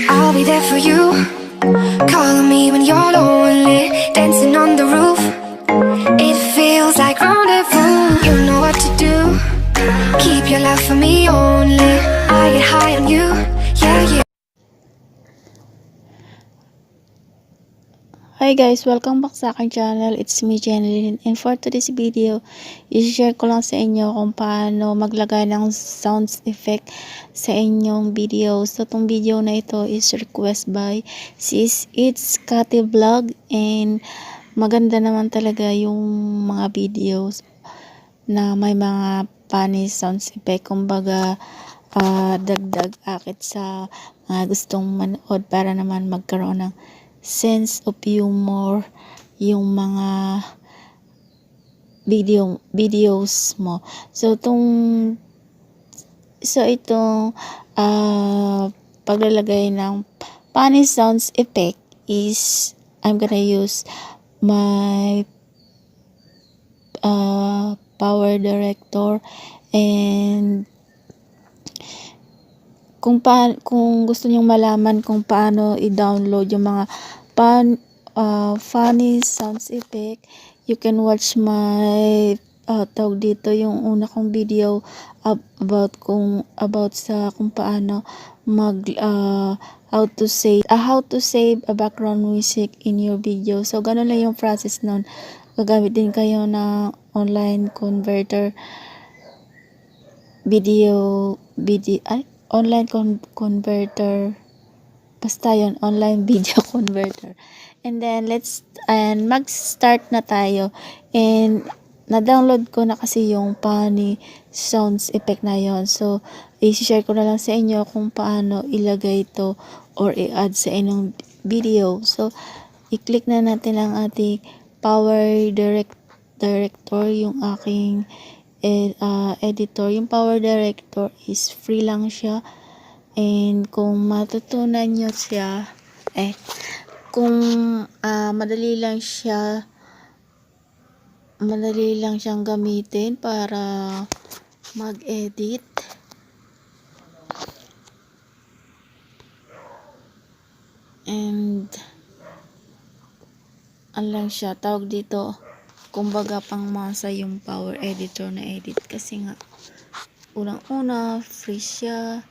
I'll be there for you. Calling me when you're lonely, dancing on the roof. It feels like rendezvous. You know what to do. Keep your love for me only. I get high on you, yeah, yeah. Hi guys, welcome back sa aking channel. It's me, channrl, and for today's video, i-share ko lang sa inyo kung paano maglagay ng sounds effect sa inyong video. So, itong video na ito is request by sis It's Kati Vlog, and maganda naman talaga yung mga videos na may mga funny sounds effect. Kumbaga, dagdag akit sa mga gustong manood para naman magkaroon ng sense of humor yung mga videos mo. So itong paglalagay ng funny sounds effect is I'm gonna use my power director, and kung gusto niyo malaman kung paano i-download yung mga funny sounds effect, you can watch my tawag dito, yung una kong video about sa kung paano how to save a background music in your video. So ganun lang yung process nun. Gagamit din kayo ng online converter online converter, basta yun, online video converter. And then mag-start na tayo, and na-download ko na kasi yung funny sounds effect na yon. So i-share ko na lang sa inyo kung paano ilagay ito or i-add sa inyong video. So i-click na natin ang ating power director, yung aking editor. Yung power director is free lang siya, and kung matutunan nyo siya, kung madali lang siyang gamitin para mag-edit. And lang siya, tawag dito, kumbaga pangmasa yung power editor na edit, kasi nga unang-una free siya,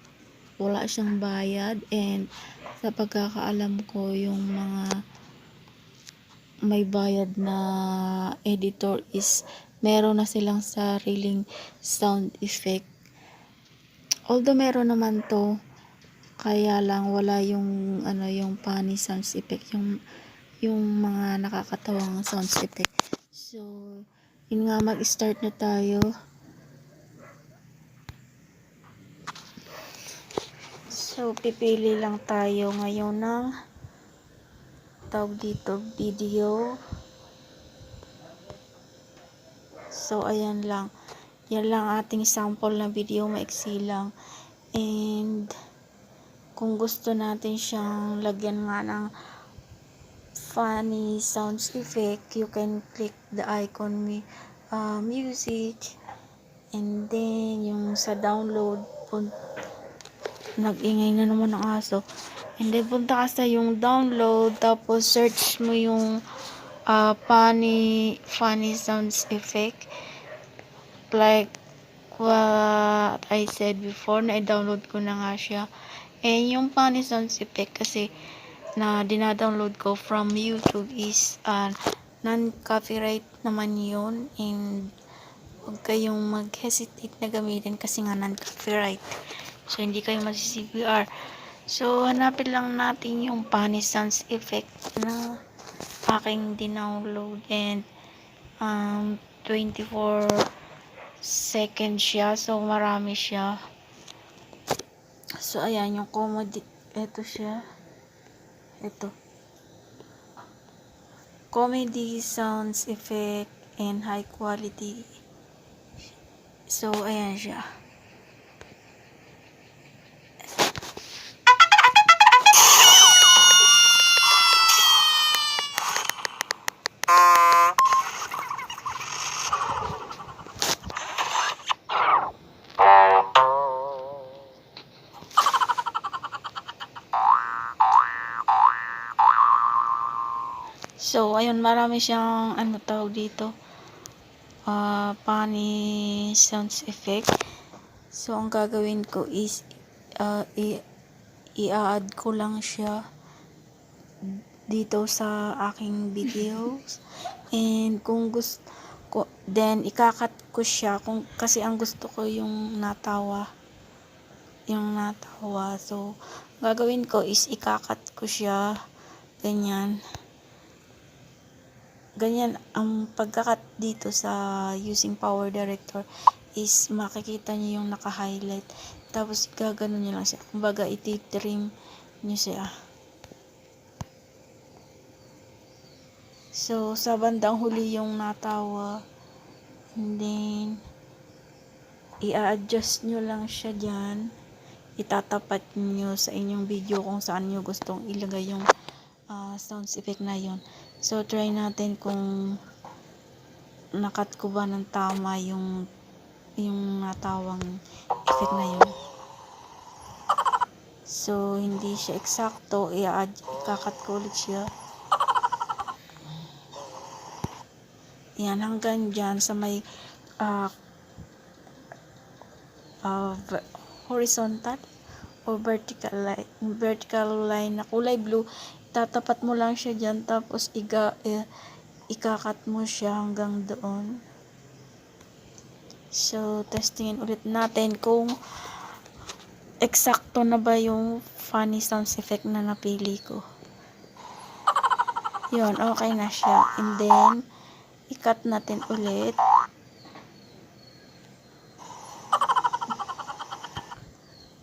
wala siyang bayad, and sa pagkakaalam ko yung mga may bayad na editor is meron na silang sariling sound effect. Although meron naman to, kaya lang wala yung yung funny sounds effect, yung mga nakakatawang sounds effect. So yun nga, mag-start na tayo. So pipili lang tayo ngayon ng tawag dito, video. So ayan lang, yan lang ating sample na video, maiksi lang. And kung gusto natin siyang lagyan nga ng funny sounds effect, you can click the icon music, and then yung sa download, nag-ingay na naman ng aso, and then punta ka sa yung download, tapos search mo yung funny sounds effect, like what I said before, na i-download ko na nga siya. And yung funny sounds effect kasi na dina-download ko from YouTube is non-copyright naman yun, and huwag kayong mag-hesitate na gamitin kasi nga non-copyright, so hindi kayo mag-CPR. So hanapin lang natin yung funny sounds effect na aking dinownload, and 24 seconds siya, so marami siya. So ayan yung comedy, ito siya, ito comedy sounds effect and high quality. So ayan siya. So, ayun, marami siyang, ano tawag dito, funny sounds effect. So, ang gagawin ko is, i-add ko lang siya dito sa aking videos. And kung gusto ko, then ikakat ko siya kasi ang gusto ko yung natawa. So, gagawin ko is ikakat ko siya ganyan ang pagkakat dito sa using power director is makikita niyo yung naka-highlight, tapos gagano niyo lang siya, kumbaga iti-trim niyo siya. So sa bandang huli yung natawa, and then i-adjust niyo lang siya dyan, itatapat niyo sa inyong video kung saan niyo gustong ilagay yung sounds effect na yon. So try natin kung nakat ko ba ng tama yung natawang effect na yun. So hindi siya eksakto, ikakat ko ulit siya. Yan, hanggang dyan sa may horizontal o vertical line na kulay blue, tatapat mo lang siya dyan, tapos ikakat mo siya hanggang doon. So testingin ulit natin kung eksakto na ba yung funny sounds effect na napili ko. Yun, okay na siya. And then ikat natin ulit.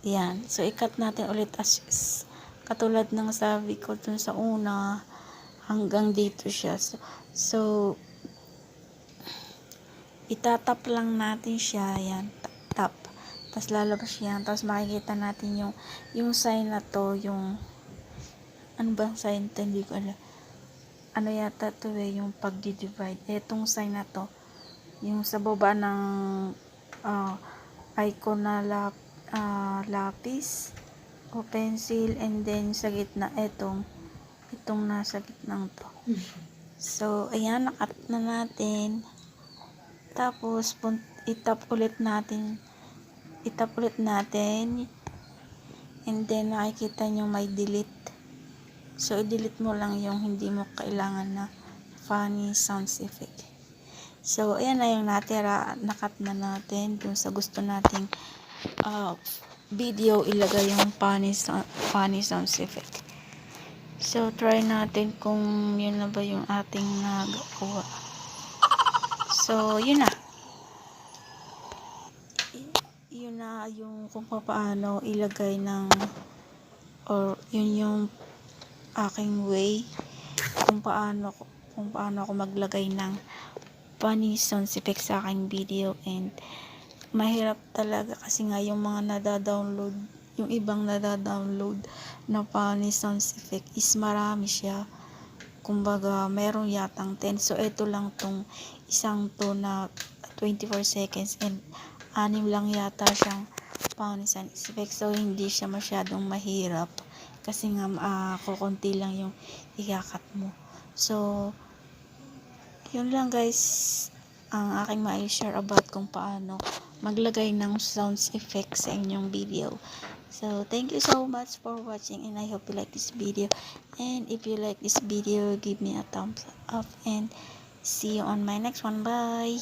Yan, so ikat natin ulit as katulad ng sabi ko dun sa una, hanggang dito siya. So itatap lang natin siya, yan, tap, tapos lalabas yan, tapos makikita natin yung sign na to, yung ano bang sign to, hindi ko alam, ano yata to yung pag-divide, etong sign na to, yung sa baba ng icon na lapis o pencil, and then sa gitna itong nasa gitnang to. So ayan, nakat na natin. Tapos itap ulit natin, and then makikita nyo may delete. So i-delete mo lang yung hindi mo kailangan na funny sounds effect. So ayan na yung natira, nakat na natin. Kung sa gusto nating video, ilagay yung funny sounds effect. So try natin kung yun na ba yung ating nagawa. So yun na yung kung paano ilagay or yun yung aking way kung paano ako maglagay ng funny sound effect sa aking video. And mahirap talaga kasi nga yung ibang nadadownload na funny sound effect is marami siya, kumbaga meron yatang 10. So ito lang tong isang to na 24 seconds, and 6 lang yata siyang funny sound effect. So hindi siya masyadong mahirap kasi nga kukunti lang yung ikakat mo. So yun lang guys ang aking ma-share about kung paano maglagay ng sounds effect sa inyong video. So thank you so much for watching, and I hope you like this video. And if you like this video, give me a thumbs up, and see you on my next one. Bye.